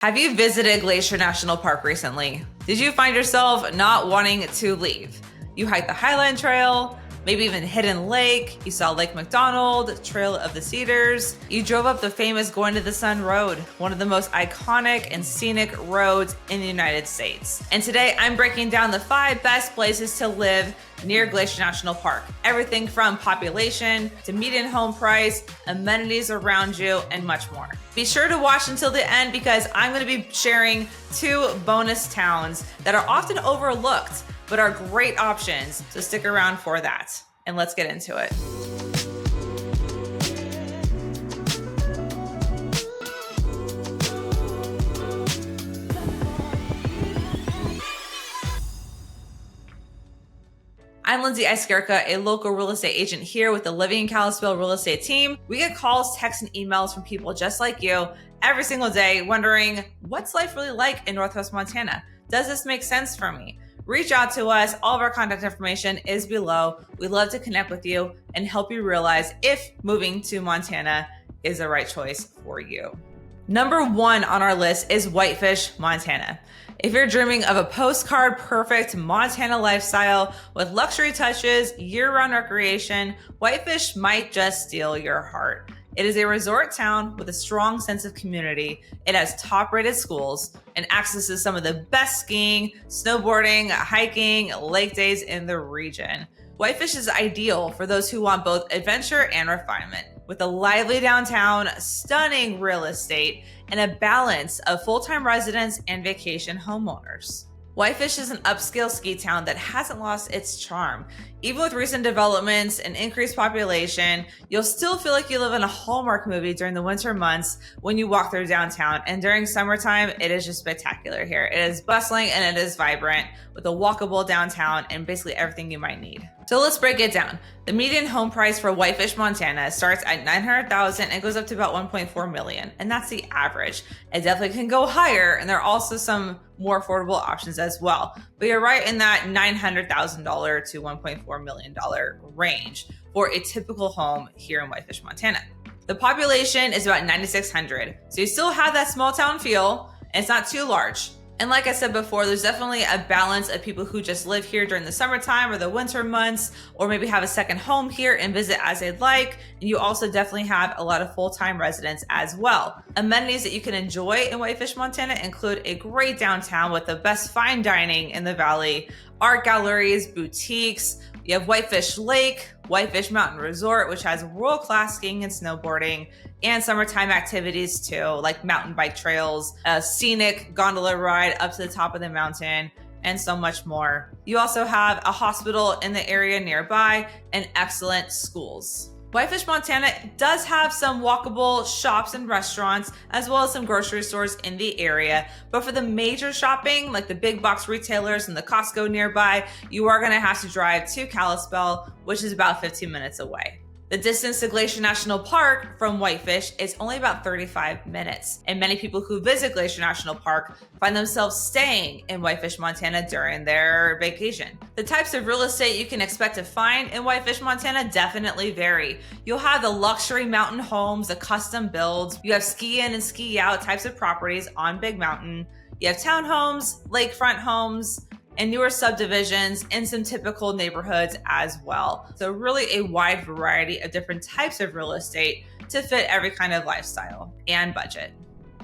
Have you visited Glacier National Park recently? Did you find yourself not wanting to leave? You hiked the Highland Trail, maybe even Hidden Lake, you saw Lake McDonald, Trail of the Cedars, you drove up the famous Going to the Sun Road, one of the most iconic and scenic roads in the United States. And today I'm breaking down the 5 best places to live near Glacier National Park. Everything from population to median home price, amenities around you, and much more. Be sure to watch until the end because I'm going to be sharing 2 bonus towns that are often overlooked but are great options, so stick around for that. And let's get into it. I'm Lindsay Iskerka, a local real estate agent here with the Living in Kalispell real estate team. We get calls, texts, and emails from people just like you every single day wondering, what's life really like in Northwest Montana? Does this make sense for me? Reach out to us. All of our contact information is below. We'd love to connect with you and help you realize if moving to Montana is the right choice for you. Number 1 on our list is Whitefish, Montana. If you're dreaming of a postcard perfect Montana lifestyle with luxury touches, year-round recreation, Whitefish might just steal your heart. It is a resort town with a strong sense of community. It has top-rated schools and accesses some of the best skiing, snowboarding, hiking, lake days in the region. Whitefish is ideal for those who want both adventure and refinement. With a lively downtown, stunning real estate, and a balance of full-time residents and vacation homeowners. Whitefish is an upscale ski town that hasn't lost its charm. Even with recent developments and increased population, you'll still feel like you live in a Hallmark movie during the winter months when you walk through downtown. And during summertime, it is just spectacular here. It is bustling and it is vibrant with a walkable downtown and basically everything you might need. So let's break it down. The median home price for Whitefish, Montana starts at $900,000 and goes up to about $1.4 million. And that's the average. It definitely can go higher. And there are also some more affordable options as well. But you're right in that $900,000 to $1.4 million range for a typical home here in Whitefish, Montana. The population is about 9,600. So you still have that small town feel and it's not too large. And like I said before, there's definitely a balance of people who just live here during the summertime or the winter months, or maybe have a second home here and visit as they'd like. And you also definitely have a lot of full-time residents as well. Amenities that you can enjoy in Whitefish, Montana include a great downtown with the best fine dining in the valley, art galleries, boutiques. You have Whitefish Lake, Whitefish Mountain Resort, which has world-class skiing and snowboarding, and summertime activities too, like mountain bike trails, a scenic gondola ride up to the top of the mountain, and so much more. You also have a hospital in the area nearby and excellent schools. Whitefish, Montana does have some walkable shops and restaurants, as well as some grocery stores in the area. But for the major shopping, like the big box retailers and the Costco nearby, you are gonna have to drive to Kalispell, which is about 15 minutes away. The distance to Glacier National Park from Whitefish is only about 35 minutes, and many people who visit Glacier National Park find themselves staying in Whitefish, Montana during their vacation. The types of real estate you can expect to find in Whitefish, Montana definitely vary. You'll have the luxury mountain homes, the custom builds. You have ski in and ski out types of properties on Big Mountain. You have townhomes, lakefront homes, and newer subdivisions in some typical neighborhoods as well. So really a wide variety of different types of real estate to fit every kind of lifestyle and budget.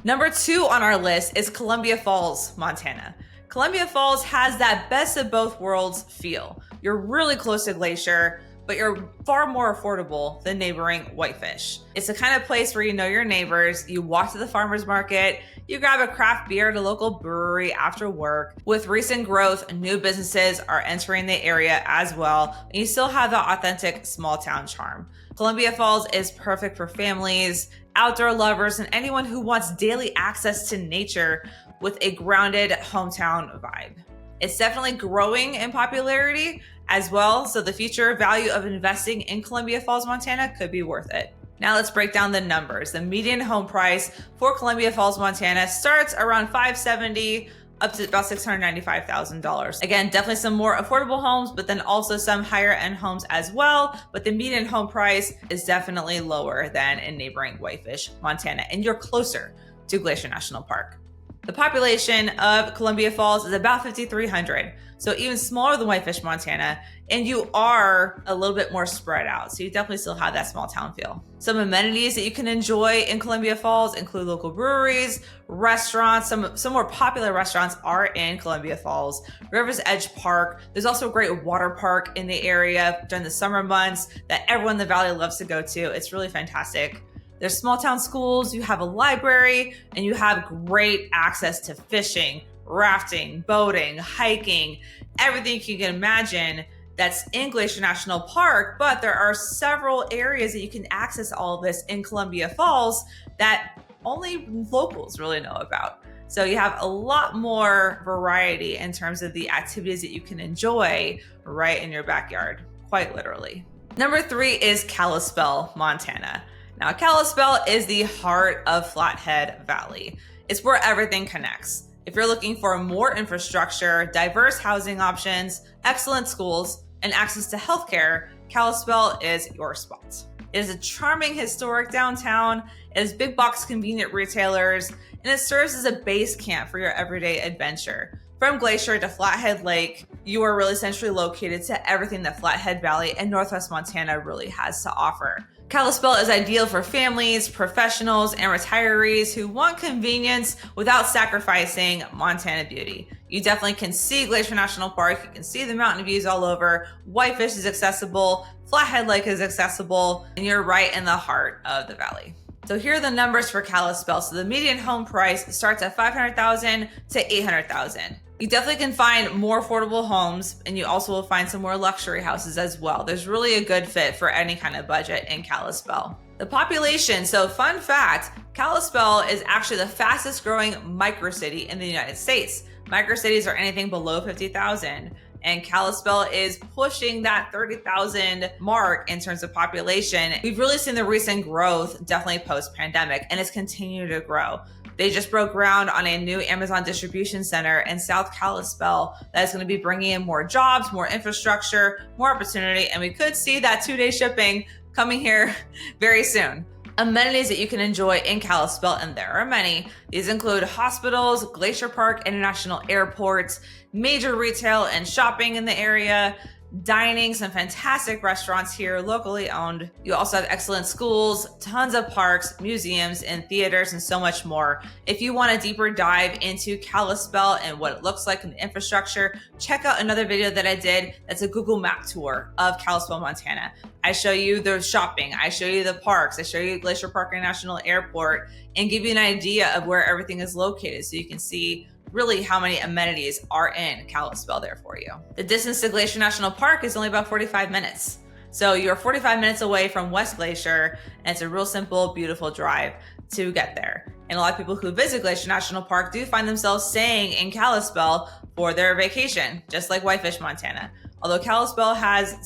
Number 2 on our list is Columbia Falls, Montana. Columbia Falls has that best of both worlds feel. You're really close to Glacier, but you're far more affordable than neighboring Whitefish. It's the kind of place where you know your neighbors, you walk to the farmer's market, you grab a craft beer at a local brewery after work. With recent growth, new businesses are entering the area as well, and you still have the authentic small town charm. Columbia Falls is perfect for families, outdoor lovers, and anyone who wants daily access to nature with a grounded hometown vibe. It's definitely growing in popularity as well, so the future value of investing in Columbia Falls, Montana could be worth it. Now let's break down the numbers. The median home price for Columbia Falls, Montana starts around $570 up to about $695,000. Again, definitely some more affordable homes, but then also some higher end homes as well. But the median home price is definitely lower than in neighboring Whitefish, Montana, and you're closer to Glacier National Park. The population of Columbia Falls is about 5,300, so even smaller than Whitefish, Montana, and you are a little bit more spread out, so you definitely still have that small town feel. Some amenities that you can enjoy in Columbia Falls include local breweries, restaurants. Some more popular restaurants are in Columbia Falls. River's Edge Park. There's also a great water park in the area during the summer months that everyone in the valley loves to go to. It's really fantastic. There's small town schools, you have a library, and you have great access to fishing, rafting, boating, hiking, everything you can imagine that's in Glacier National Park. But there are several areas that you can access all of this in Columbia Falls that only locals really know about. So you have a lot more variety in terms of the activities that you can enjoy right in your backyard, quite literally. Number 3 is Kalispell, Montana. Now, Kalispell is the heart of Flathead Valley. It's where everything connects. If you're looking for more infrastructure, diverse housing options, excellent schools, and access to healthcare, Kalispell is your spot. It is a charming historic downtown, it has big box convenient retailers, and it serves as a base camp for your everyday adventure. From Glacier to Flathead Lake, you are really centrally located to everything that Flathead Valley and Northwest Montana really has to offer. Kalispell is ideal for families, professionals, and retirees who want convenience without sacrificing Montana beauty. You definitely can see Glacier National Park, you can see the mountain views all over, Whitefish is accessible, Flathead Lake is accessible, and you're right in the heart of the valley. So here are the numbers for Kalispell. So the median home price starts at $500,000 to $800,000. You definitely can find more affordable homes, and you also will find some more luxury houses as well. There's really a good fit for any kind of budget in Kalispell. The population, so fun fact, Kalispell is actually the fastest growing microcity in the United States. Microcities are anything below 50,000. And Kalispell is pushing that 30,000 mark in terms of population. We've really seen the recent growth, definitely post-pandemic, and it's continued to grow. They just broke ground on a new Amazon distribution center in South Kalispell that is going to be bringing in more jobs, more infrastructure, more opportunity, and we could see that 2-day shipping coming here very soon. Amenities that you can enjoy in Kalispell, and there are many. These include hospitals, Glacier Park International Airport, major retail and shopping in the area, dining, some fantastic restaurants here, locally owned. You also have excellent schools, tons of parks, museums, and theaters, and so much more. If you want a deeper dive into Kalispell and what it looks like in the infrastructure, check out another video that I did that's a Google Map tour of Kalispell, Montana. I show you the shopping, I show you the parks, I show you Glacier Park International Airport, and give you an idea of where everything is located so you can see really how many amenities are in Kalispell there for you. The distance to Glacier National Park is only about 45 minutes. So you're 45 minutes away from West Glacier, and it's a real simple, beautiful drive to get there. And a lot of people who visit Glacier National Park do find themselves staying in Kalispell for their vacation, just like Whitefish, Montana. Although Kalispell has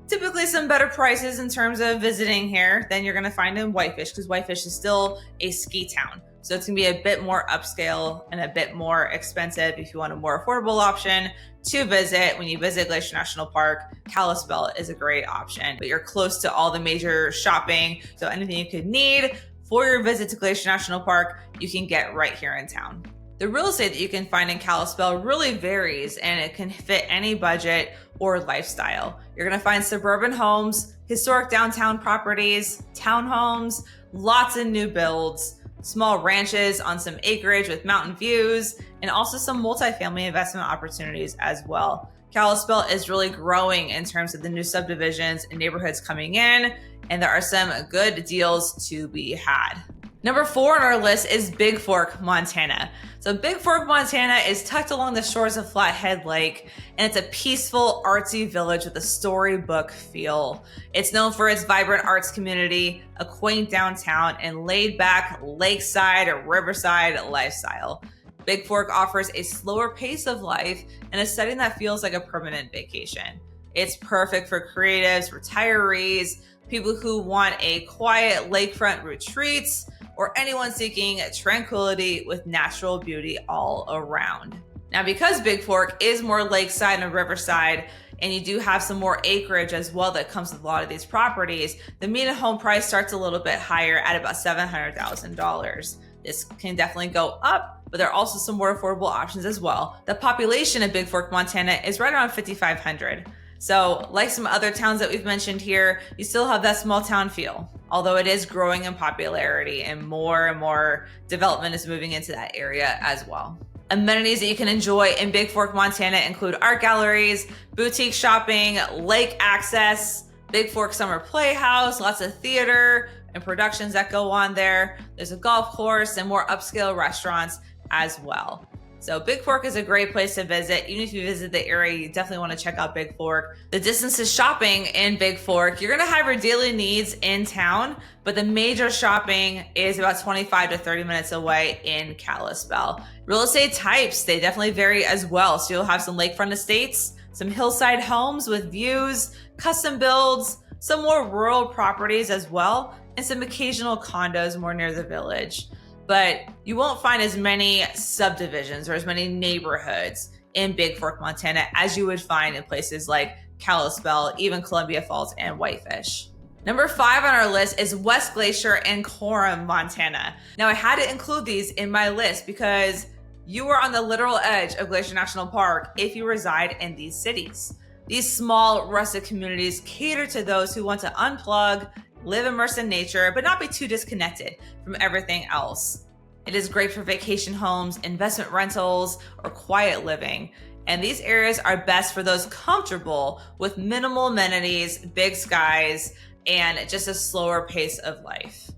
typically some better prices in terms of visiting here than you're gonna find in Whitefish, because Whitefish is still a ski town. So it's gonna be a bit more upscale and a bit more expensive if you want a more affordable option to visit. When you visit Glacier National Park, Kalispell is a great option, but you're close to all the major shopping. So anything you could need for your visit to Glacier National Park, you can get right here in town. The real estate that you can find in Kalispell really varies, and it can fit any budget or lifestyle. You're gonna find suburban homes, historic downtown properties, townhomes, lots of new builds, small ranches on some acreage with mountain views, and also some multifamily investment opportunities as well. Kalispell is really growing in terms of the new subdivisions and neighborhoods coming in, and there are some good deals to be had. Number 4 on our list is Bigfork, Montana. So Bigfork, Montana is tucked along the shores of Flathead Lake, and it's a peaceful, artsy village with a storybook feel. It's known for its vibrant arts community, a quaint downtown, and laid-back lakeside or riverside lifestyle. Bigfork offers a slower pace of life and a setting that feels like a permanent vacation. It's perfect for creatives, retirees, people who want a quiet lakefront retreats, or anyone seeking tranquility with natural beauty all around. Now, because Bigfork is more lakeside and riverside, and you do have some more acreage as well that comes with a lot of these properties, the median home price starts a little bit higher at about $700,000. This can definitely go up but there are also some more affordable options as well. The population of Bigfork, Montana is right around 5,500. So like some other towns that we've mentioned here, you still have that small town feel, although it is growing in popularity and more development is moving into that area as well. Amenities that you can enjoy in Bigfork, Montana include art galleries, boutique shopping, lake access, Bigfork Summer Playhouse, lots of theater and productions that go on there. There's a golf course and more upscale restaurants as well. So Bigfork is a great place to visit. Even if you visit the area, you definitely want to check out Bigfork. The distance to shopping in Bigfork, you're going to have your daily needs in town, but the major shopping is about 25 to 30 minutes away in Kalispell. Real estate types, they definitely vary as well. So you'll have some lakefront estates, some hillside homes with views, custom builds, some more rural properties as well, and some occasional condos more near the village. But you won't find as many subdivisions or as many neighborhoods in Bigfork, Montana as you would find in places like Kalispell, even Columbia Falls and Whitefish. Number 5 on our list is West Glacier and Coram, Montana. Now I had to include these in my list because you are on the literal edge of Glacier National Park if you reside in these cities. These small rustic communities cater to those who want to unplug, live immersed in nature, but not be too disconnected from everything else. It is great for vacation homes, investment rentals, or quiet living. And these areas are best for those comfortable with minimal amenities, big skies, and just a slower pace of life.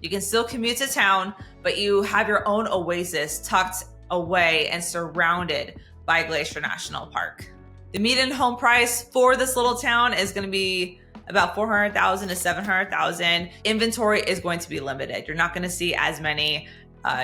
You can still commute to town, but you have your own oasis tucked away and surrounded by Glacier National Park. The median home price for this little town is going to be about $400,000 to $700,000. Inventory is going to be limited. You're not going to see as many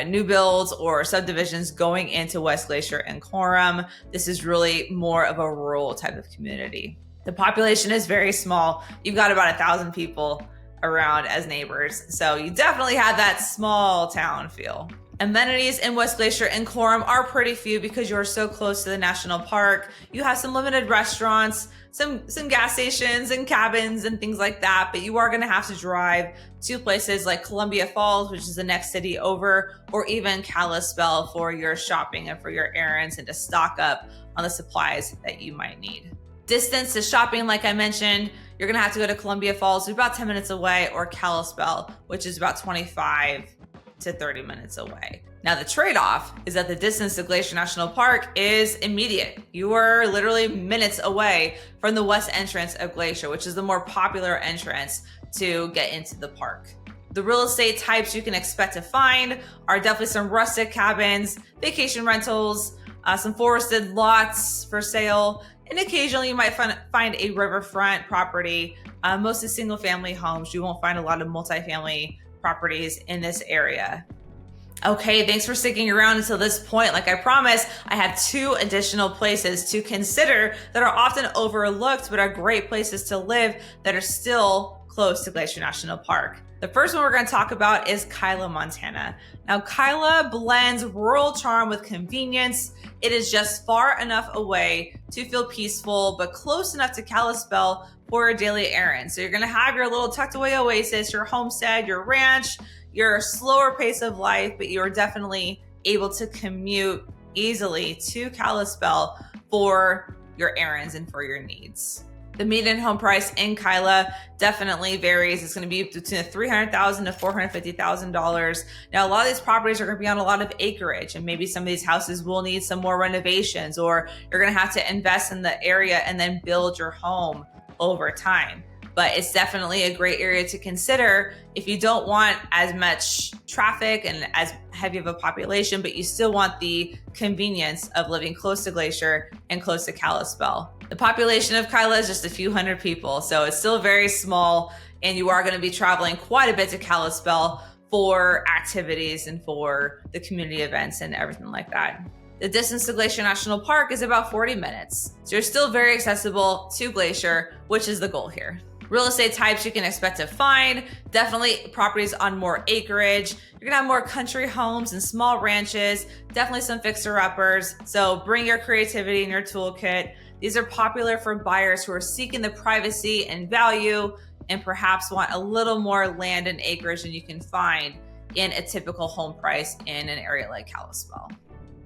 new builds or subdivisions going into West Glacier and Coram. This is really more of a rural type of community. The population is very small. You've got about 1,000 people around as neighbors. So you definitely have that small town feel. Amenities in West Glacier and Coram are pretty few because you're so close to the national park. You have some limited restaurants, some gas stations and cabins and things like that, but you are going to have to drive to places like Columbia Falls, which is the next city over, or even Kalispell for your shopping and for your errands and to stock up on the supplies that you might need. Distance to shopping, like I mentioned, you're going to have to go to Columbia Falls, which is about 10 minutes away, or Kalispell, which is about 25 to 30 minutes away. Now the trade-off is that the distance to Glacier National Park is immediate. You are literally minutes away from the west entrance of Glacier, which is the more popular entrance to get into the park. The real estate types you can expect to find are definitely some rustic cabins, vacation rentals, some forested lots for sale, and occasionally you might find a riverfront property, mostly single family homes. You won't find a lot of multifamily properties in this area. Okay, thanks for sticking around until this point. Like I promised, I have 2 additional places to consider that are often overlooked, but are great places to live that are still close to Glacier National Park. The first one we're going to talk about is Kila, Montana. Now, Kila blends rural charm with convenience. It is just far enough away to feel peaceful, but close enough to Kalispell for your daily errands. So you're going to have your little tucked away oasis, your homestead, your ranch, your slower pace of life, but you're definitely able to commute easily to Kalispell for your errands and for your needs. The median home price in Kila definitely varies. It's going to be between $300,000 to $450,000. Now, a lot of these properties are going to be on a lot of acreage, and maybe some of these houses will need some more renovations, or you're going to have to invest in the area and then build your home over time. But it's definitely a great area to consider if you don't want as much traffic and as heavy of a population, but you still want the convenience of living close to Glacier and close to Kalispell. The population of Kila is just a few hundred people, so it's still very small, and you are going to be traveling quite a bit to Kalispell for activities and for the community events and everything like that. The distance to Glacier National Park is about 40 minutes. So you're still very accessible to Glacier, which is the goal here. Real estate types you can expect to find, definitely properties on more acreage. You're gonna have more country homes and small ranches, definitely some fixer-uppers. So bring your creativity in your toolkit. These are popular for buyers who are seeking the privacy and value and perhaps want a little more land and acreage than you can find in a typical home price in an area like Kalispell.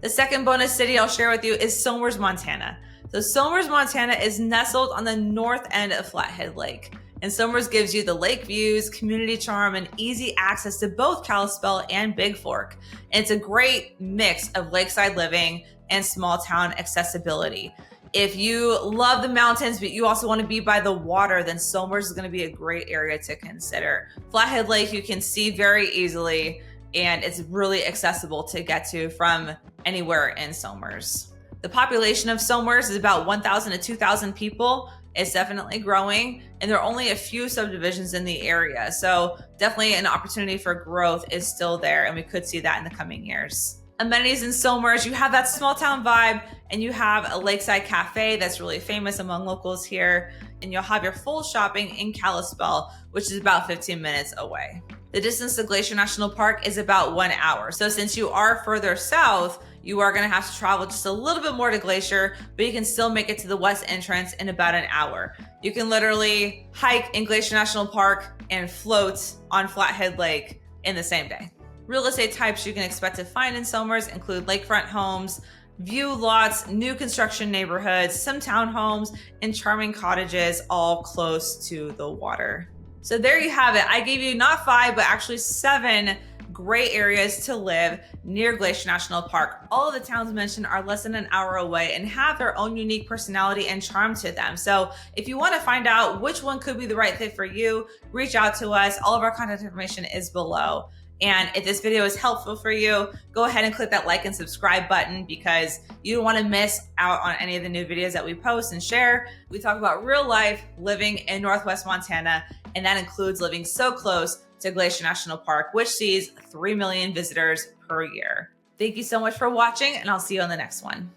The second bonus city I'll share with you is Somers, Montana. So Somers, Montana is nestled on the north end of Flathead Lake. And Somers gives you the lake views, community charm, and easy access to both Kalispell and Bigfork. And it's a great mix of lakeside living and small town accessibility. If you love the mountains, but you also want to be by the water, then Somers is going to be a great area to consider. Flathead Lake you can see very easily, and it's really accessible to get to from anywhere in Somers. The population of Somers is about 1,000 to 2,000 people. It's definitely growing, and there are only a few subdivisions in the area. So definitely an opportunity for growth is still there, and we could see that in the coming years. Amenities in Somers, you have that small town vibe, and you have a lakeside cafe that's really famous among locals here, and you'll have your full shopping in Kalispell, which is about 15 minutes away. The distance to Glacier National Park is about 1 hour. So since you are further south, you are gonna have to travel just a little bit more to Glacier, but you can still make it to the west entrance in about an hour. You can literally hike in Glacier National Park and float on Flathead Lake in the same day. Real estate types you can expect to find in Somers include lakefront homes, view lots, new construction neighborhoods, some townhomes, and charming cottages all close to the water. So there you have it. I gave you not 5, but actually 7 great areas to live near Glacier National Park. All of the towns mentioned are less than an hour away and have their own unique personality and charm to them. So if you want to find out which one could be the right fit for you, reach out to us. All of our contact information is below. And if this video is helpful for you, go ahead and click that like and subscribe button because you don't want to miss out on any of the new videos that we post and share. We talk about real life living in Northwest Montana, and that includes living so close to Glacier National Park, which sees 3 million visitors per year. Thank you so much for watching, and I'll see you on the next one.